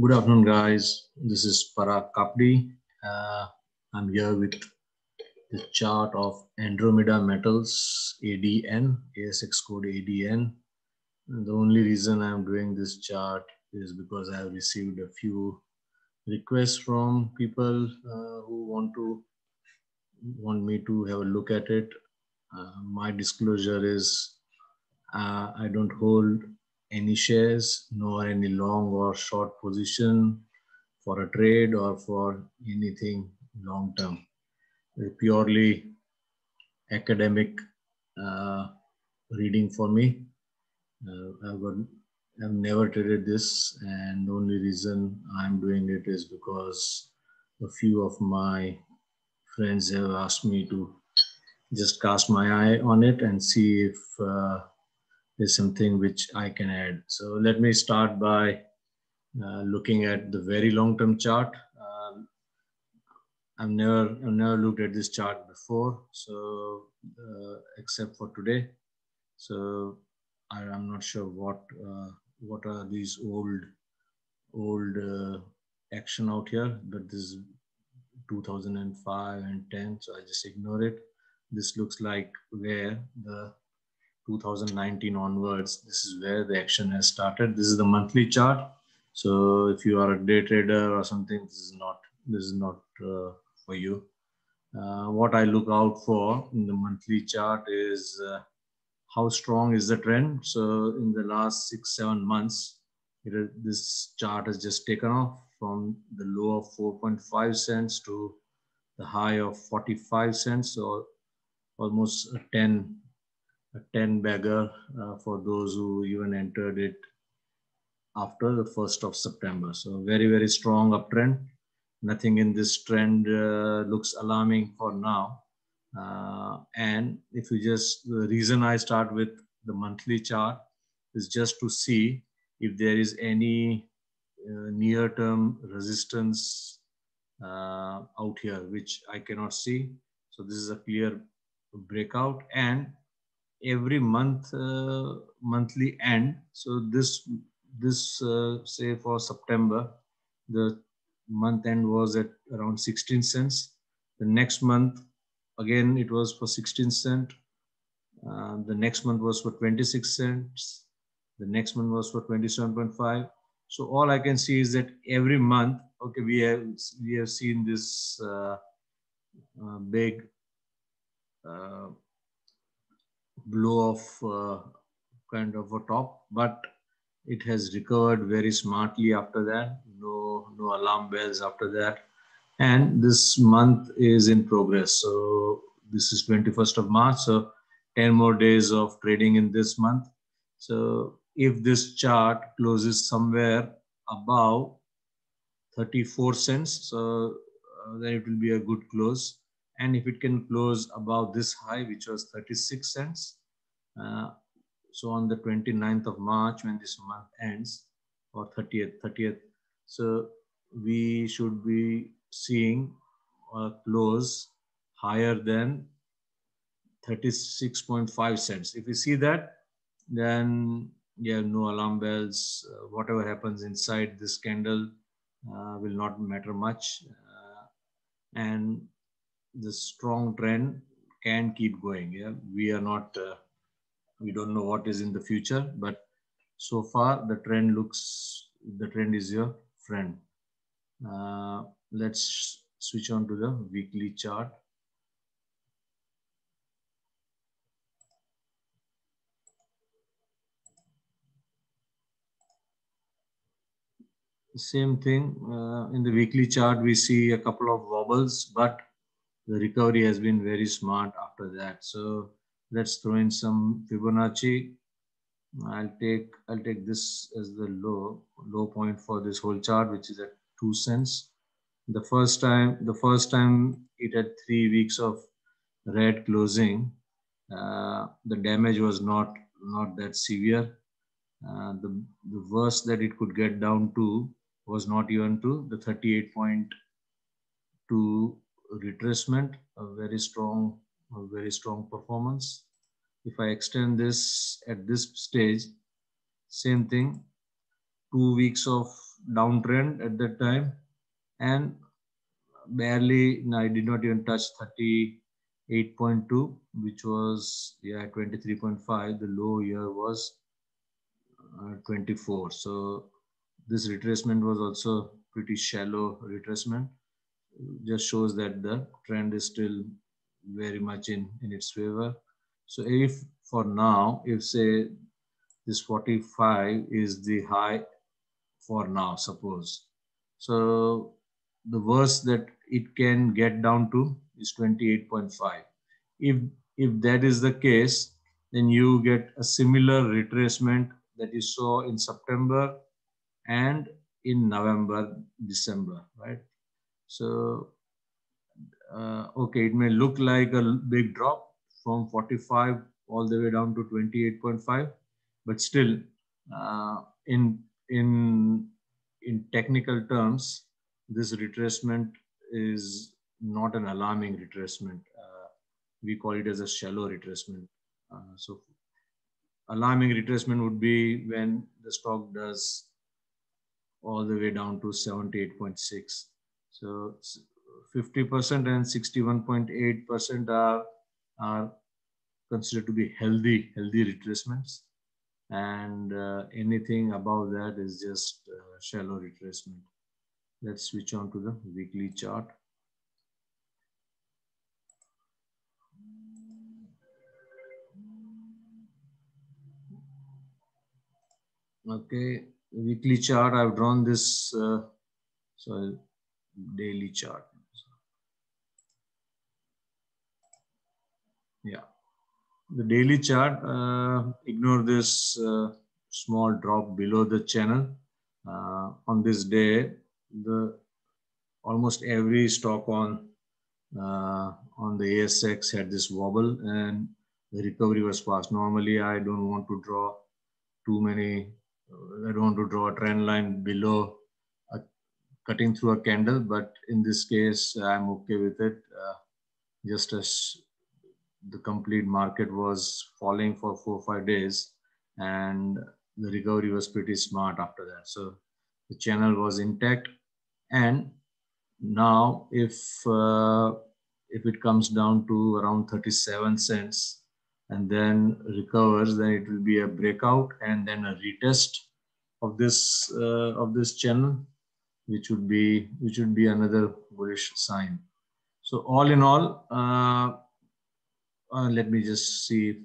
Good afternoon, guys. This is Parag Kapdi. Uh, I'm here with the chart of Andromeda Metals ADN, ASX code ADN. And the only reason I'm doing this chart is because I have received a few requests from people who want me to have a look at it. My disclosure is I don't hold any shares nor any long or short position for a trade or for anything long term. Purely academic uh, reading for me. I've never traded this, and the only reason I'm doing it is because a few of my friends have asked me to just cast my eye on it and see if there's something which I can add. So let me start by looking at the very long-term chart. I've never looked at this chart before, so except for today. So I'm not sure what are these old action out here, but this is 2005 and 10, so I just ignore it. This looks like where the 2019 onwards, this is where the action has started. This is the monthly chart. So if you are a day trader or something, this is not for you. What I look out for in the monthly chart is how strong is the trend. So in the last 6-7 months, this chart has just taken off from the low of 4.5 cents to the high of 45 cents, or almost a 10 bagger for those who even entered it after the 1st of September. So very strong uptrend. Nothing in this trend looks alarming for now. And if you just, the reason I start with the monthly chart is just to see if there is any near-term resistance out here, which I cannot see. So this is a clear breakout, and every month, monthly end. So this say for September, the month end was at around 16 cents. The next month, again, it was for 16 cent. The next month was for 26 cents. The next month was for 27.5. So all I can see is that every month, okay, we have seen this big blow off kind of a top, but it has recovered very smartly after that. No alarm bells after that. And this month is in progress. So this is 21st of March. So 10 more days of trading in this month. So if this chart closes somewhere above 34 cents, so then it will be a good close. And if it can close above this high, which was 36 cents, so on the 29th of March, when this month ends, or 30th, so we should be seeing a close higher than 36.5 cents. If you see that, then you have no alarm bells. Whatever happens inside this candle will not matter much. And the strong trend can keep going. Yeah, we are not, we don't know what is in the future, but so far the trend is your friend. Let's switch on to the weekly chart. Same thing, in the weekly chart, we see a couple of wobbles, but the recovery has been very smart after that. So let's throw in some Fibonacci. I'll take this as the low point for this whole chart, which is at 2 cents. The first time it had 3 weeks of red closing, the damage was not that severe. The worst that it could get down to was not even to the 38.2 retracement, a very strong performance. If I extend this at this stage, same thing, 2 weeks of downtrend at that time, and barely, I did not even touch 38.2, which was 23.5. The low here was 24. So this retracement was also pretty shallow retracement. Just shows that the trend is still very much in its favor. So if for now, if say this 45 is the high for now, suppose. So the worst that it can get down to is 28.5. If that is the case, then you get a similar retracement that you saw in September and in November, December, right? So okay, it may look like a big drop from 45 all the way down to 28.5, but still, in in in technical terms, this retracement is not an alarming retracement. We call it as a shallow retracement. So alarming retracement would be when the stock does all the way down to 78.6. So 50% and 61.8% are considered to be healthy retracements, and anything above that is just shallow retracement. Let's switch on to the weekly chart. Okay, weekly chart. I've drawn this. So daily chart. Yeah, the daily chart. Ignore this small drop below the channel. On this day, the almost every stock on the ASX had this wobble, and the recovery was fast. Normally, I don't want to draw too many. I don't want to draw a trend line below cutting through a candle, but in this case, I'm okay with it. Just as the complete market was falling for 4 or 5 days, and the recovery was pretty smart after that. So the channel was intact, and now if it comes down to around 37 cents and then recovers, then it will be a breakout and then a retest of this channel, which would be another bullish sign. So all in all, let me just see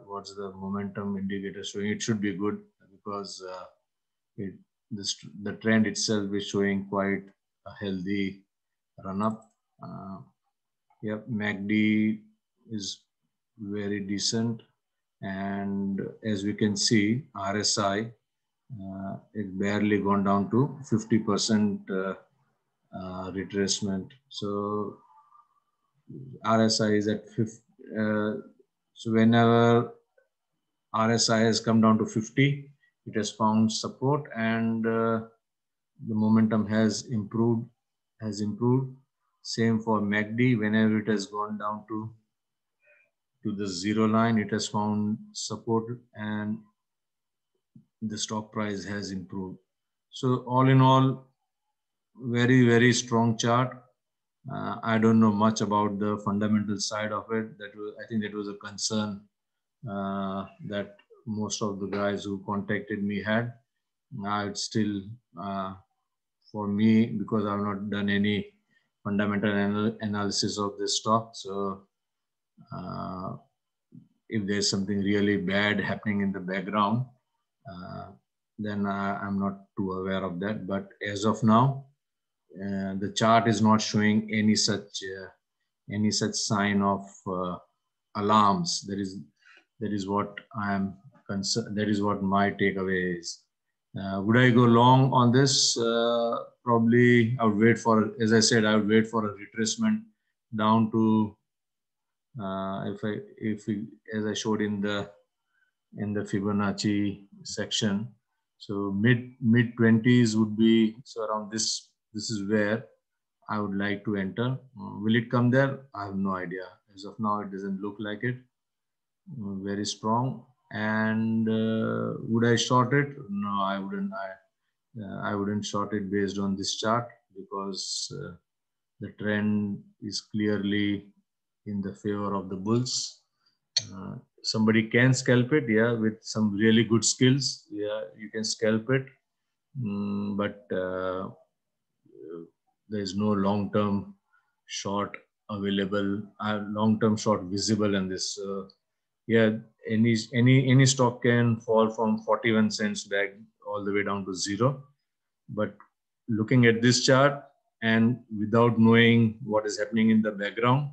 what's the momentum indicator showing. It should be good because the trend itself is showing quite a healthy run up. Yep, MACD is very decent, and as we can see, RSI it barely gone down to 50% retracement. So RSI is at 50. So whenever RSI has come down to 50, it has found support, and the momentum has improved. Same for MACD. Whenever it has gone down to the zero line, it has found support, and the stock price has improved. So all in all, very, very strong chart. I don't know much about the fundamental side of it. I think that was a concern that most of the guys who contacted me had. It's still for me, because I've not done any fundamental analysis of this stock. So if there's something really bad happening in the background, then I'm not too aware of that. But as of now, the chart is not showing any such sign of alarms. That is what I am concerned. That is what my takeaway is. Would I go long on this? Probably I would wait for, as I said, I would wait for a retracement down to as I showed in the Fibonacci section. So mid 20s would be, so around this. This is where I would like to enter. Will it come there? I have no idea. As of now, it doesn't look like it. Very strong. And would I short it? No, I wouldn't. I wouldn't short it based on this chart because the trend is clearly in the favor of the bulls. Somebody can scalp it, yeah, with some really good skills. Yeah, you can scalp it, but there is no long-term short available, long-term short visible in this. Yeah, any stock can fall from 41 cents back all the way down to zero. But looking at this chart and without knowing what is happening in the background,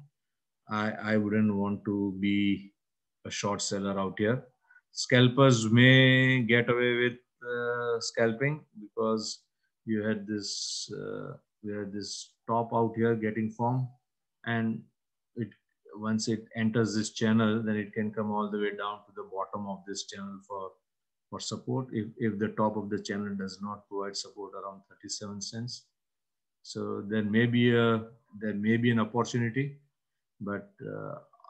I wouldn't want to be a short seller out here. Scalpers may get away with scalping because you had this top out here getting formed, and it once it enters this channel, then it can come all the way down to the bottom of this channel for support if the top of the channel does not provide support around 37 cents. So there may be an opportunity, but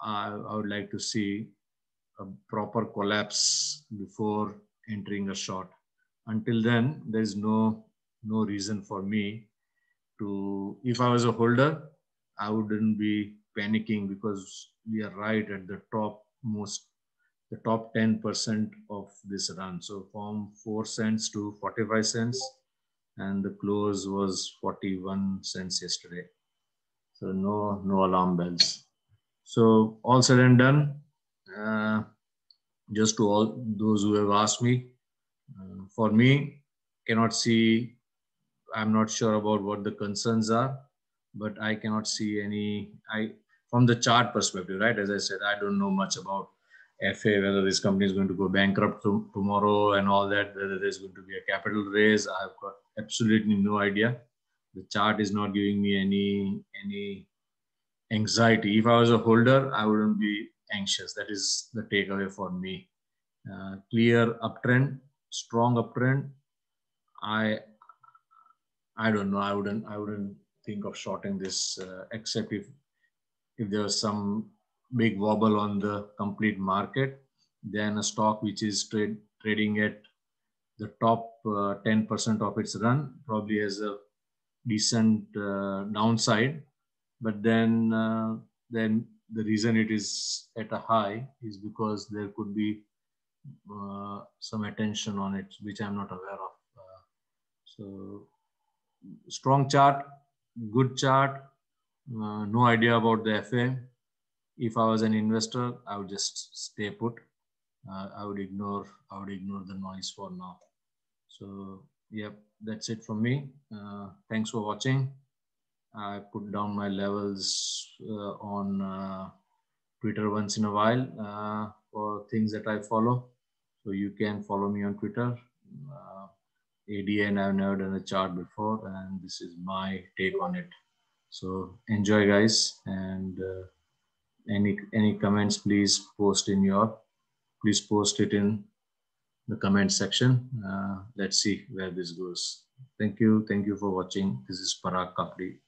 I would like to see a proper collapse before entering a short. Until then, there is no reason for me to. If I was a holder, I wouldn't be panicking because we are right at the top 10% of this run. So from 4 cents to 45 cents, and the close was 41 cents yesterday. So no alarm bells. So all said and done, just to all those who have asked me, for me, cannot see, I'm not sure about what the concerns are, but I cannot see any, from the chart perspective, right? As I said, I don't know much about FA, whether this company is going to go bankrupt tomorrow and all that, whether there's going to be a capital raise. I've got absolutely no idea. The chart is not giving me any anxiety. If I was a holder, I wouldn't be anxious. That is the takeaway for me. Clear uptrend, strong uptrend. I don't know. I wouldn't think of shorting this except if there was some big wobble on the complete market. Then a stock which is trading at the top 10% of its run probably has a decent downside. But then the reason it is at a high is because there could be some attention on it, which I'm not aware of. So strong chart, good chart, no idea about the FA. If I was an investor, I would just stay put. I would ignore the noise for now. So yep, that's it from me. Thanks for watching. I put down my levels on Twitter once in a while for things that I follow. So you can follow me on Twitter. ADN, I've never done a chart before, and this is my take on it. So enjoy, guys, and any comments, please post it in the comment section. Let's see where this goes. Thank you for watching. This is Parag Kapri.